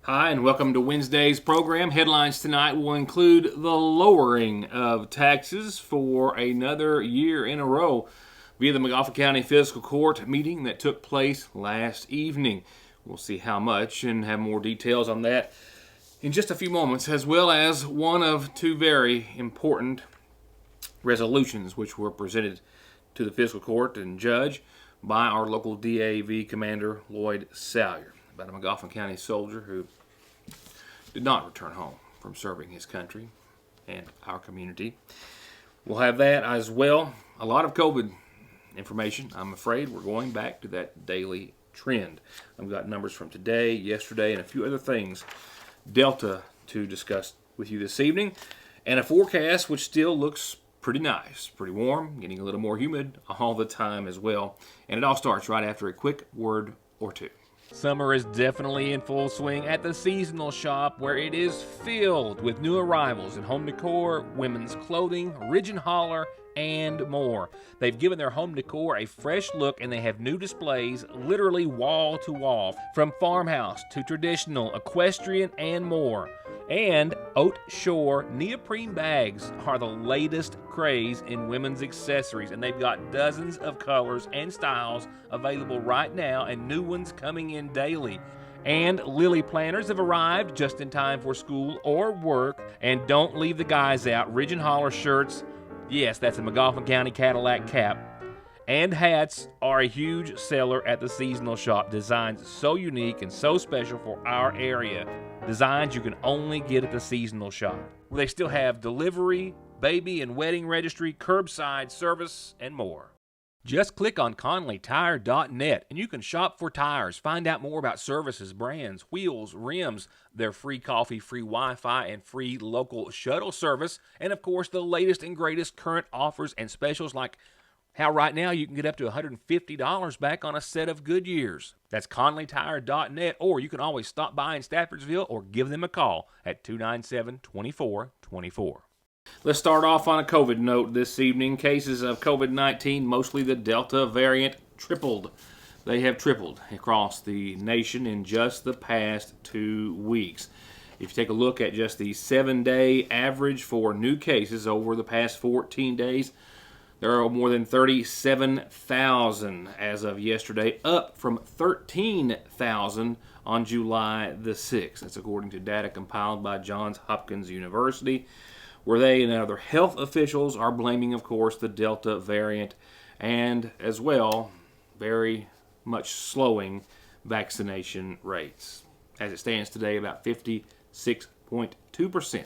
Hi, and welcome to Wednesday's program. Headlines tonight will include the lowering of taxes for another year in a row via the McGoffin County Fiscal Court meeting that took place last evening. We'll see how much and have more details on that in just a few moments, as well as one of two very important resolutions which were presented to the Fiscal Court and judge by our local DAV Commander Lloyd Salyer, about a McGoffin County soldier who did not return home from serving his country and our community. We'll have that as well. A lot of COVID information. I'm afraid we're going back to that daily trend. I've got numbers from today, yesterday, and a few other things, Delta, to discuss with you this evening, and a forecast which still looks pretty nice, pretty warm, getting a little more humid all the time as well. And it all starts right after a quick word or two. Summer is definitely in full swing at the seasonal shop, where it is filled with new arrivals in home decor, women's clothing, Ridge and Holler, and more. They've given their home decor a fresh look, and they have new displays literally wall to wall, from farmhouse to traditional, equestrian, and more. And Oat Shore neoprene bags are the latest craze in women's accessories, and they've got dozens of colors and styles available right now, and new ones coming in daily. And lily planters have arrived just in time for school or work. And don't leave the guys out. Ridge and Holler shirts, yes, that's a McGoffin County Cadillac cap, and hats are a huge seller at the seasonal shop. Designs so unique and so special for our area. Designs you can only get at the seasonal shop, where they still have delivery, baby and wedding registry, curbside service, and more. Just click on ConleyTire.net and you can shop for tires. Find out more about services, brands, wheels, rims, their free coffee, free Wi-Fi, and free local shuttle service. And of course, the latest and greatest current offers and specials, like how right now you can get up to $150 back on a set of Goodyears. That's ConleyTire.net, or you can always stop by in Staffordsville or give them a call at 297-2424. Let's start off on a COVID note this evening. Cases of COVID-19, mostly the Delta variant, tripled. They have tripled across the nation in just the past 2 weeks. If you take a look at just the 7-day average for new cases over the past 14 days, there are more than 37,000 as of yesterday, up from 13,000 on July the 6th. That's according to data compiled by Johns Hopkins University, where they and other health officials are blaming, of course, the Delta variant and, as well, very much slowing vaccination rates. As it stands today, about 56.2%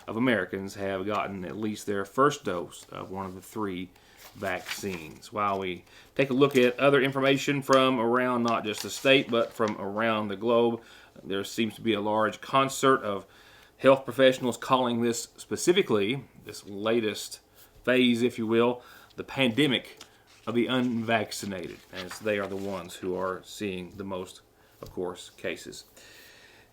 of Americans have gotten at least their first dose of one of the three vaccines. While we take a look at other information from around not just the state, but from around the globe, there seems to be a large concert of health professionals calling this specifically, this latest phase, if you will, the pandemic of the unvaccinated, as they are the ones who are seeing the most, of course, cases.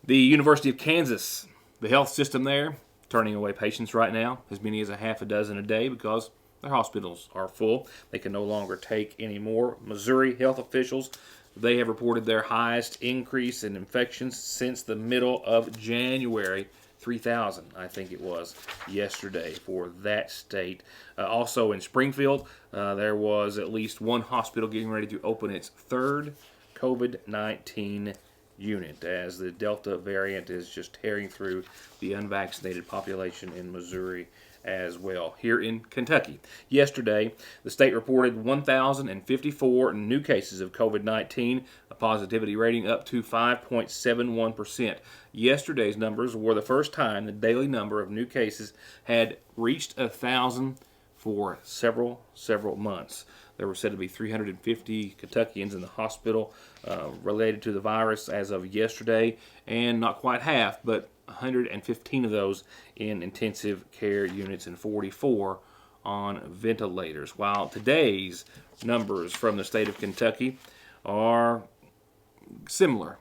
The University of Kansas, the health system there, turning away patients right now, as many as a half a dozen a day, because their hospitals are full. They can no longer take any more. Missouri health officials, they have reported their highest increase in infections since the middle of January. 3,000, I think it was, yesterday for that state. Also in Springfield, there was at least one hospital getting ready to open its third COVID-19 unit, as the Delta variant is just tearing through the unvaccinated population in Missouri as well. Here in Kentucky, yesterday, the state reported 1,054 new cases of COVID-19, a positivity rating up to 5.71%. Yesterday's numbers were the first time the daily number of new cases had reached 1,000 for several months. There were said to be 350 Kentuckians in the hospital related to the virus as of yesterday, and not quite half, but 115 of those in intensive care units and 44 on ventilators. While today's numbers from the state of Kentucky are similar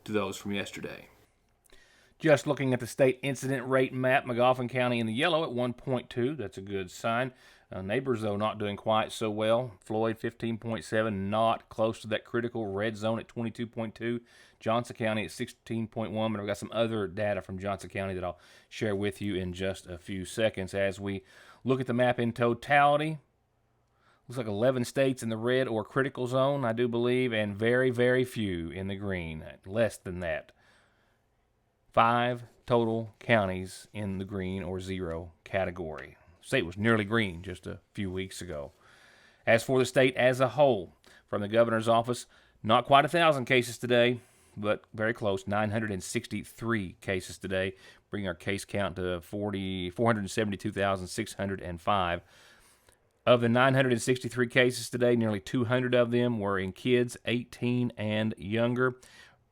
to those from yesterday. Just looking at the state incident rate map, McGoffin County in the yellow at 1.2. That's a good sign. Neighbors, though, not doing quite so well. Floyd, 15.7, not close to that critical red zone at 22.2. Johnson County at 16.1, but I've got some other data from Johnson County that I'll share with you in just a few seconds. As we look at the map in totality, looks like 11 states in the red or critical zone, I do believe, and very, very few in the green, less than that. 5 total counties in the green or zero category. The state was nearly green just a few weeks ago. As for the state as a whole, from the governor's office, not quite 1,000 cases today, but very close, 963 cases today, bringing our case count to 472,605. Of the 963 cases today, nearly 200 of them were in kids 18 and younger.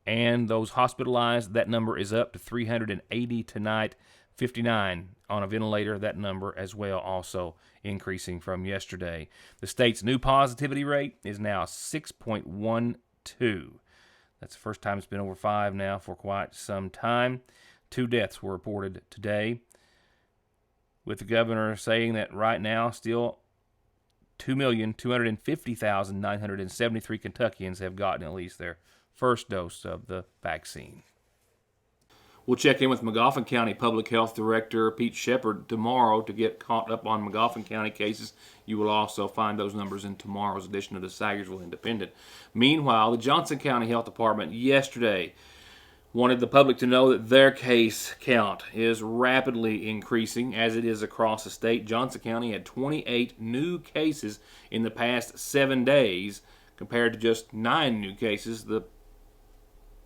And those hospitalized, that number is up to 380 tonight, 59 on a ventilator, that number as well also increasing from yesterday. The state's new positivity rate is now 6.12. That's the first time it's been over 5 now for quite some time. 2 deaths were reported today, with the governor saying that right now still 2,250,973 Kentuckians have gotten at least their first dose of the vaccine. We'll check in with Magoffin County Public Health Director Pete Shepard tomorrow to get caught up on Magoffin County cases. You will also find those numbers in tomorrow's edition of the Sagersville Independent. Meanwhile, the Johnson County Health Department yesterday wanted the public to know that their case count is rapidly increasing as it is across the state. Johnson County had 28 new cases in the past 7 days compared to just 9 new cases the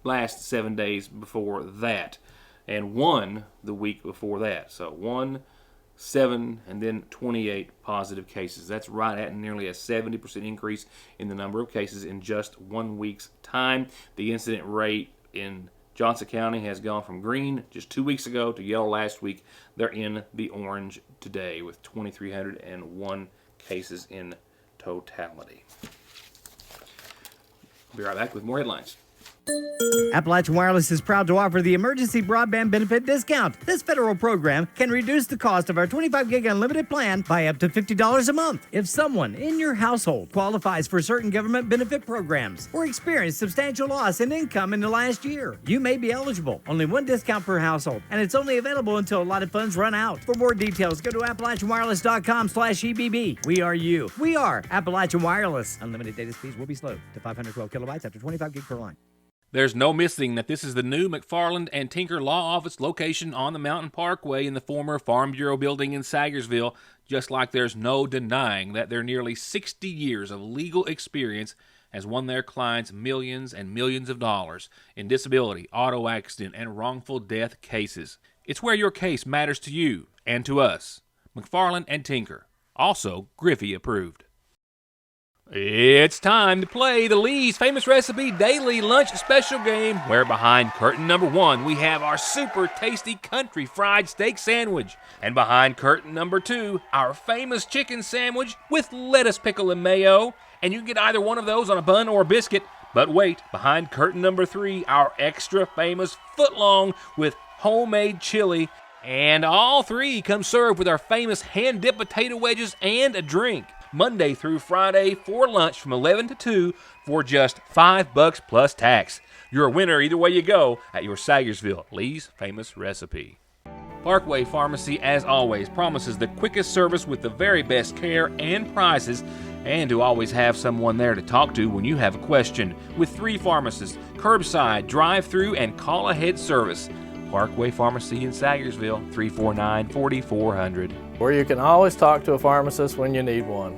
last 7 days before that, and 1 the week before that. So 1, 7, and then 28 positive cases. That's right at nearly a 70% increase in the number of cases in just 1 week's time. The incident rate in Johnson County has gone from green just 2 weeks ago to yellow last week. They're in the orange today with 2,301 cases in totality. I'll be right back with more headlines. Appalachian Wireless is proud to offer the Emergency Broadband Benefit Discount. This federal program can reduce the cost of our 25 gig unlimited plan by up to $50 a month. If someone in your household qualifies for certain government benefit programs or experienced substantial loss in income in the last year, you may be eligible. Only 1 discount per household, and it's only available until allotted funds run out. For more details, go to AppalachianWireless.com/EBB. We are you. We are Appalachian Wireless. Unlimited data speeds will be slowed to 512 kilobytes after 25 gig per line. There's no missing that this is the new McFarland and Tinker Law Office location on the Mountain Parkway in the former Farm Bureau building in Sagersville, just like there's no denying that their nearly 60 years of legal experience has won their clients millions and millions of dollars in disability, auto accident, and wrongful death cases. It's where your case matters to you and to us. McFarland and Tinker, also Griffey approved. It's time to play the Lee's Famous Recipe Daily Lunch Special Game, where behind curtain number 1 we have our super tasty country fried steak sandwich, and behind curtain number 2 our famous chicken sandwich with lettuce, pickle, and mayo, and you can get either one of those on a bun or a biscuit. But wait, behind curtain number 3 our extra famous footlong with homemade chili, and all 3 come served with our famous hand-dipped potato wedges and a drink. Monday through Friday for lunch from 11 to 2 for just $5 plus tax. You're a winner either way you go at your Sagersville Lee's Famous Recipe. Parkway Pharmacy, as always, promises the quickest service with the very best care and prices, and to always have someone there to talk to when you have a question, with 3 pharmacists, curbside, drive-through, and call-ahead service. Parkway Pharmacy in Sagersville, 349-4400. Where you can always talk to a pharmacist when you need one.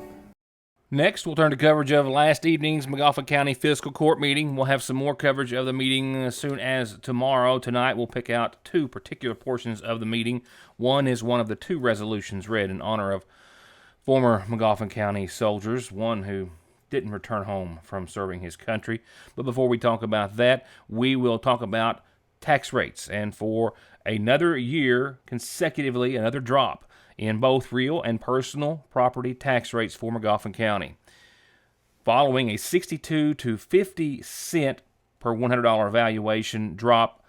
Next, we'll turn to coverage of last evening's Magoffin County Fiscal Court meeting. We'll have some more coverage of the meeting as soon as tomorrow. Tonight, we'll pick out 2 particular portions of the meeting. One is one of the 2 resolutions read in honor of former Magoffin County soldiers, one who didn't return home from serving his country. But before we talk about that, we will talk about tax rates, and for another year consecutively, another drop in both real and personal property tax rates for Magoffin County. Following a 62 to 50 cent per $100 valuation drop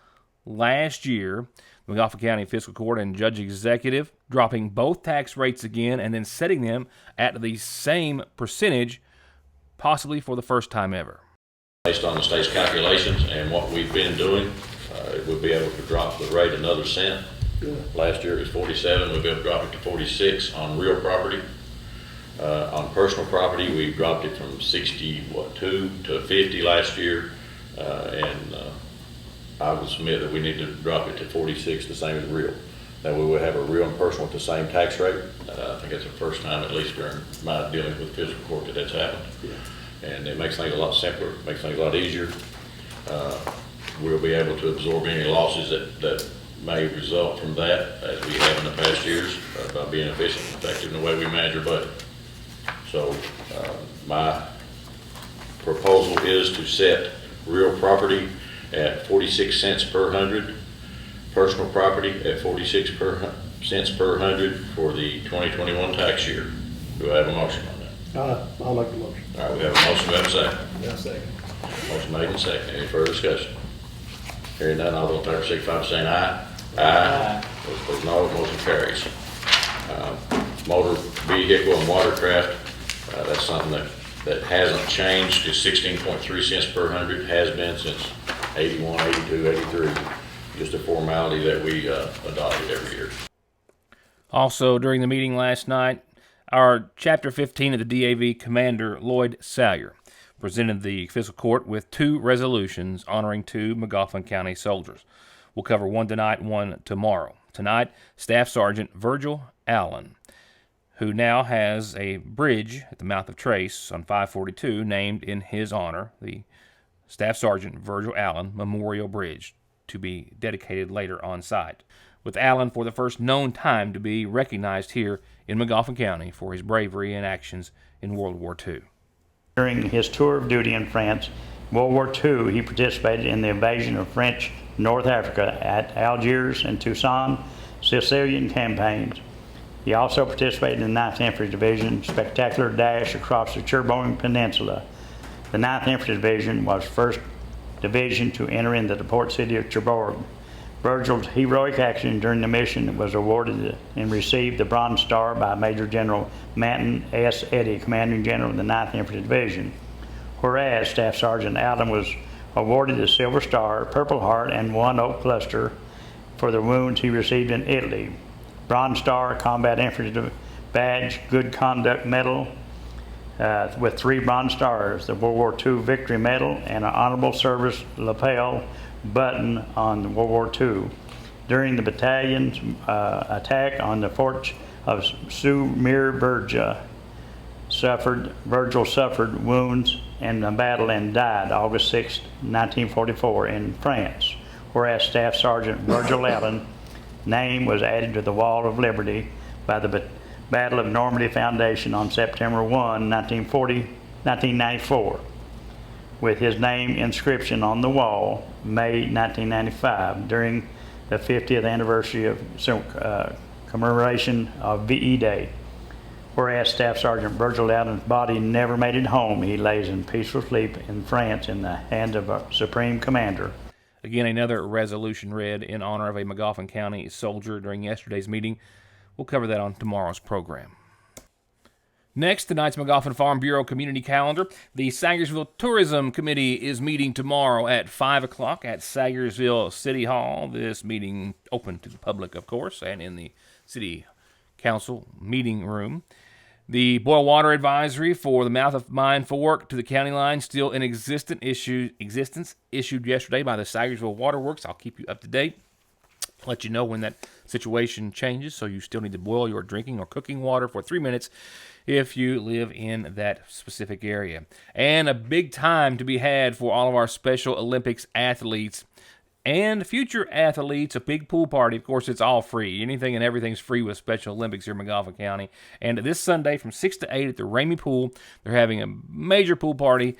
last year, McGoffin County Fiscal Court and Judge Executive dropping both tax rates again and then setting them at the same percentage, possibly for the first time ever. Based on the state's calculations and what we've been doing, we'll be able to drop the rate another cent. Last year it was 47, we'll be able to drop it to 46 on real property. On personal property, we dropped it from 62 to 50 last year, and I would submit that we need to drop it to 46, the same as real. That we will have a real and personal at the same tax rate. I think that's the first time, at least during my dealings with the fiscal court, that that's happened. And it makes things a lot simpler, makes things a lot easier. We'll be able to absorb any losses that may result from that, as we have in the past years, by being efficient and effective in the way we manage our budget. So my proposal is to set real property at 46 cents per hundred, personal property at 46 cents per hundred for the 2021 tax year. Do I have a motion on that? I'll make the motion. All right, we have a motion. Do I have a second? Yeah, second. Motion made and second. Any further discussion? Hearing none, all those in favor signify by saying aye. Aye. Those opposed, no. Motion carries. Motor vehicle and watercraft, that's something that hasn't changed. It's 16.3 cents per hundred. Has been since 81, 82, 83. Just a formality that we adopted every year. Also, during the meeting last night, our Chapter 15 of the DAV Commander Lloyd Salyer presented the fiscal court with 2 resolutions honoring 2 McGoffin County soldiers. We'll cover one tonight and one tomorrow. Tonight, Staff Sergeant Virgil Allen, who now has a bridge at the mouth of Trace on 542 named in his honor, the Staff Sergeant Virgil Allen Memorial Bridge, to be dedicated later on site, with Allen for the first known time to be recognized here in McGoffin County for his bravery and actions in World War II. During his tour of duty in France, World War II, he participated in the invasion of French North Africa at Algiers and Tucson, Sicilian campaigns. He also participated in the 9th Infantry Division spectacular dash across the Cherbourg Peninsula. The 9th Infantry Division was first division to enter into the port city of Cherbourg. Virgil's heroic action during the mission was awarded and received the Bronze Star by Major General Manton S. Eddy, Commanding General of the 9th Infantry Division. Whereas Staff Sergeant Allen was awarded the Silver Star, Purple Heart, and 1 Oak Cluster for the wounds he received in Italy. Bronze Star, Combat Infantry Badge, Good Conduct Medal with 3 Bronze Stars, the World War II Victory Medal, and an Honorable Service lapel button on World War II. During the battalion's attack on the fort of Sumirberge, Virgil suffered wounds in the battle and died August 6, 1944 in France, whereas Staff Sergeant Virgil Allen's name was added to the Wall of Liberty by the Battle of Normandy Foundation on September 1, 1994, with his name inscription on the wall, May 1995, during the 50th anniversary of commemoration of VE Day. Whereas Staff Sergeant Virgil Allen's body never made it home, he lays in peaceful sleep in France in the hand of a Supreme Commander. Again, another resolution read in honor of a McGoffin County soldier during yesterday's meeting. We'll cover that on tomorrow's program. Next, tonight's McGoffin Farm Bureau community calendar. The Sagersville Tourism Committee is meeting tomorrow at 5 o'clock at Sagersville City Hall. This meeting open to the public, of course, and in the City Council meeting room. The boil water advisory for the mouth of Mine Fork to the county line still in existence, issued yesterday by the Sagersville Waterworks. I'll keep you up to date. Let you know when that situation changes, so you still need to boil your drinking or cooking water for 3 minutes if you live in that specific area. And a big time to be had for all of our Special Olympics athletes and future athletes, a big pool party. Of course, it's all free. Anything and everything's free with Special Olympics here in McGoffin County. And this Sunday from 6 to 8 at the Ramey Pool, they're having a major pool party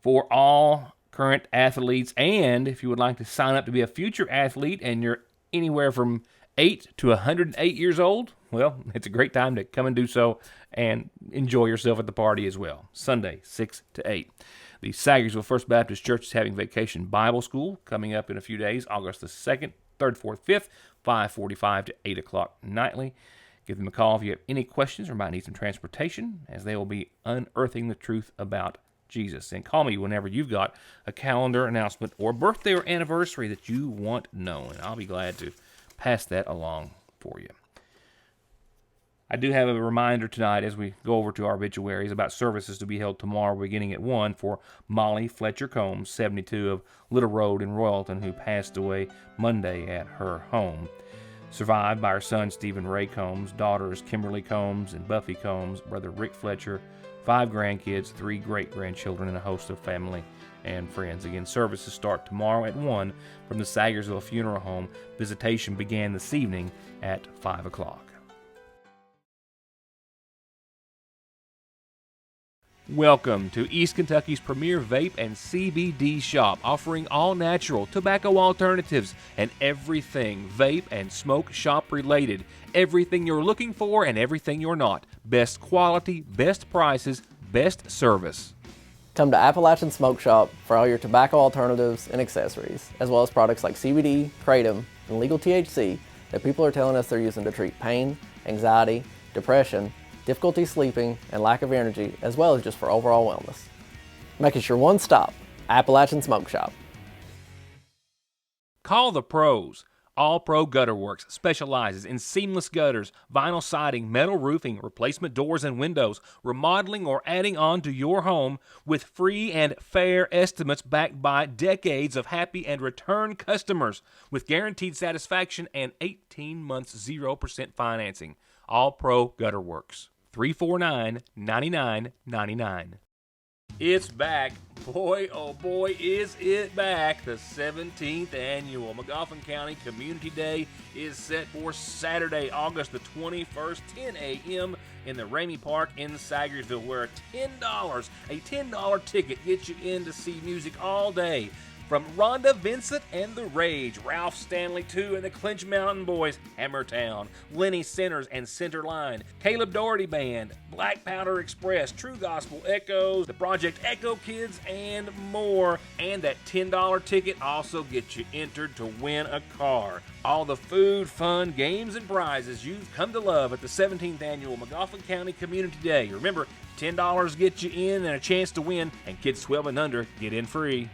for all current athletes. And if you would like to sign up to be a future athlete and you're anywhere from 8 to 108 years old, well, it's a great time to come and do so and enjoy yourself at the party as well. Sunday, 6 to 8. The Sagersville First Baptist Church is having Vacation Bible School coming up in a few days, August the 2nd, 3rd, 4th, 5th, 5:45 to 8 o'clock nightly. Give them a call if you have any questions or might need some transportation, as they will be unearthing the truth about Jesus. And call me whenever you've got a calendar announcement or birthday or anniversary that you want known. I'll be glad to pass that along for you. I do have a reminder tonight as we go over to our obituaries about services to be held tomorrow beginning at 1 for Molly Fletcher Combs, 72 of Little Road in Royalton, who passed away Monday at her home. Survived by her son Stephen Ray Combs, daughters Kimberly Combs and Buffy Combs, brother Rick Fletcher, 5 grandkids, 3 great-grandchildren, and a host of family and friends. Again, services start tomorrow at 1 from the Sagersville Funeral Home. Visitation began this evening at 5 o'clock. Welcome to East Kentucky's premier vape and CBD shop, offering all natural tobacco alternatives and everything vape and smoke shop related. Everything you're looking for and everything you're not. Best quality, best prices, best service. Come to Appalachian Smoke Shop for all your tobacco alternatives and accessories, as well as products like CBD, kratom, and legal THC that people are telling us they're using to treat pain, anxiety, depression, difficulty sleeping, and lack of energy, as well as just for overall wellness. Make it your one stop, Appalachian Smoke Shop. Call the pros. All Pro Gutter Works specializes in seamless gutters, vinyl siding, metal roofing, replacement doors and windows, remodeling or adding on to your home with free and fair estimates backed by decades of happy and return customers with guaranteed satisfaction and 18 months 0% financing. All Pro Gutter Works. 349-9999. It's back. Boy, oh boy, is it back. The 17th annual McGoffin County Community Day is set for Saturday, August the 21st, 10 a.m. in the Ramey Park in Sagersville, where a $10 ticket gets you in to see music all day. From Rhonda Vincent and the Rage, Ralph Stanley II and the Clinch Mountain Boys, Hammertown, Lenny Centers and Centerline, Caleb Doherty Band, Black Powder Express, True Gospel Echoes, the Project Echo Kids, and more. And that $10 ticket also gets you entered to win a car. All the food, fun, games, and prizes you've come to love at the 17th annual McGoffin County Community Day. Remember, $10 gets you in and a chance to win, and kids 12 and under get in free.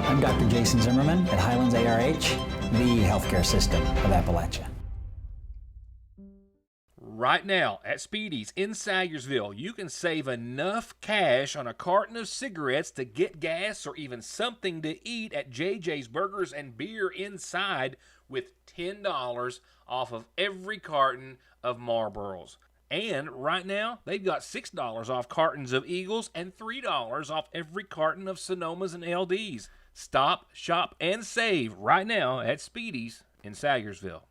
I'm Dr. Jason Zimmerman at Highlands ARH, the healthcare system of Appalachia. Right now at Speedy's in Sagersville, you can save enough cash on a carton of cigarettes to get gas or even something to eat at JJ's Burgers and Beer inside with $10 off of every carton of Marlboros. And right now, they've got $6 off cartons of Eagles and $3 off every carton of Sonomas and LDs. Stop, shop, and save right now at Speedy's in Sagersville.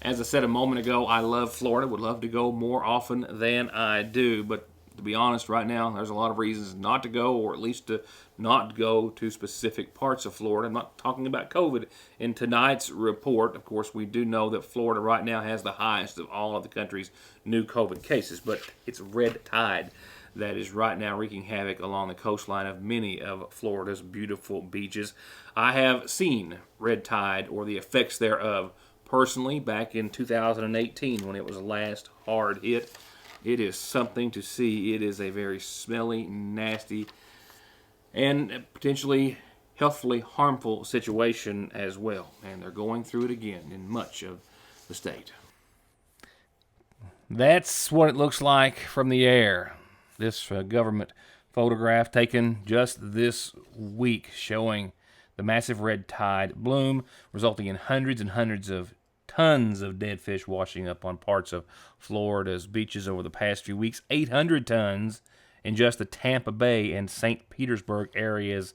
As I said a moment ago, I love Florida. Would love to go more often than I do. But to be honest, right now, there's a lot of reasons not to go, or at least to not go to specific parts of Florida. I'm not talking about COVID. In tonight's report, of course, we do know that Florida right now has the highest of all of the country's new COVID cases. But it's red tide that is right now wreaking havoc along the coastline of many of Florida's beautiful beaches. I have seen red tide or the effects thereof personally back in 2018 when it was last hard hit. It is something to see. It is a very smelly, nasty, and potentially healthfully harmful situation as well. And they're going through it again in much of the state. That's what it looks like from the air. This government photograph taken just this week showing the massive red tide bloom, resulting in hundreds and hundreds of tons of dead fish washing up on parts of Florida's beaches over the past few weeks. 800 tons in just the Tampa Bay and St. Petersburg areas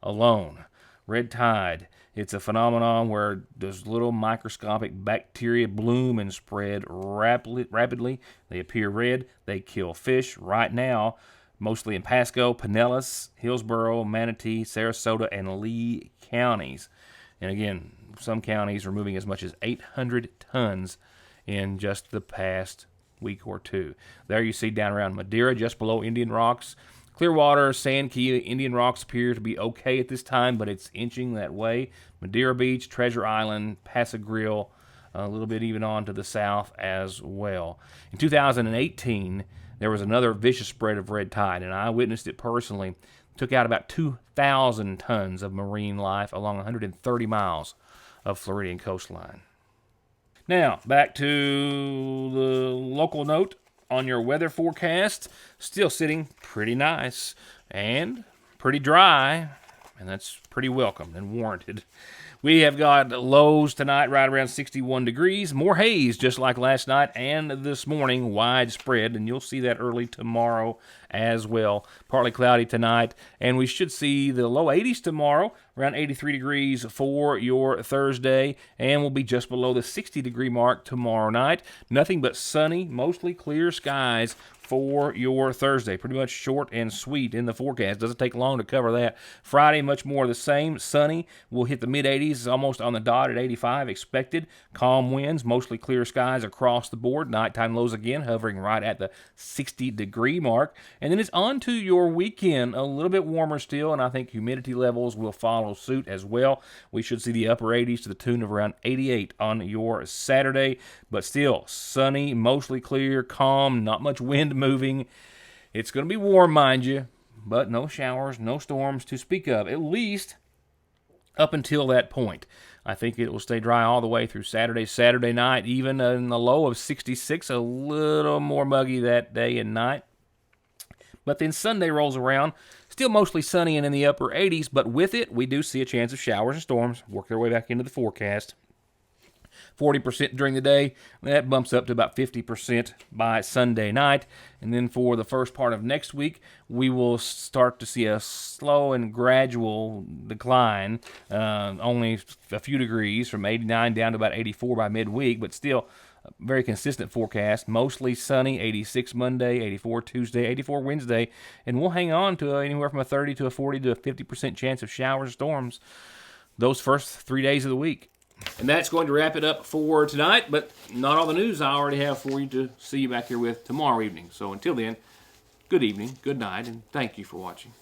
alone. Red tide, it's a phenomenon where those little microscopic bacteria bloom and spread rapidly. They appear red. They kill fish right now, mostly in Pasco, Pinellas, Hillsborough, Manatee, Sarasota, and Lee counties. And again, some counties removing as much as 800 tons in just the past week or two. There you see down around Madeira, just below Indian Rocks. Clearwater, Sand Key, Indian Rocks appear to be okay at this time, but it's inching that way. Madeira Beach, Treasure Island, Passagrille, a little bit even on to the south as well. In 2018, there was another vicious spread of red tide, and I witnessed it personally. It took out about 2,000 tons of marine life along 130 miles of Floridian coastline. Now, back to the local note on your weather forecast. Still sitting pretty nice and pretty dry, and that's pretty welcome and warranted. We have got lows tonight right around 61 degrees. More haze just like last night and this morning, widespread, and you'll see that early tomorrow as well. Partly cloudy tonight, and we should see the low 80s tomorrow, around 83 degrees for your Thursday, and we'll be just below the 60-degree mark tomorrow night. Nothing but sunny, mostly clear skies for your Thursday. Pretty much short and sweet in the forecast. Doesn't take long to cover that. Friday, much more of the same. Sunny. We'll hit the mid-80s, almost on the dot at 85 expected. Calm winds, mostly clear skies across the board. Nighttime lows again, hovering right at the 60-degree mark. And then it's on to your weekend. A little bit warmer still, and I think humidity levels will follow suit as well. We should see the upper 80s to the tune of around 88 on your Saturday. But still, sunny, mostly clear, calm, not much wind moving. It's going to be warm, mind you, but no showers, no storms to speak of, at least up until that point. I think it will stay dry all the way through Saturday night, even in the low of 66, a little more muggy that day and night. But then Sunday rolls around, still mostly sunny and in the upper 80s, but with it, we do see a chance of showers and storms work their way back into the forecast. 40% during the day. That bumps up to about 50% by Sunday night. And then for the first part of next week, we will start to see a slow and gradual decline, only a few degrees from 89 down to about 84 by midweek, but still a very consistent forecast. Mostly sunny, 86 Monday, 84 Tuesday, 84 Wednesday, and we'll hang on to anywhere from a 30 to a 40 to a 50% chance of showers and storms those first 3 days of the week. And that's going to wrap it up for tonight, but not all the news I already have for you to see you back here with tomorrow evening. So until then, good evening, good night, and thank you for watching.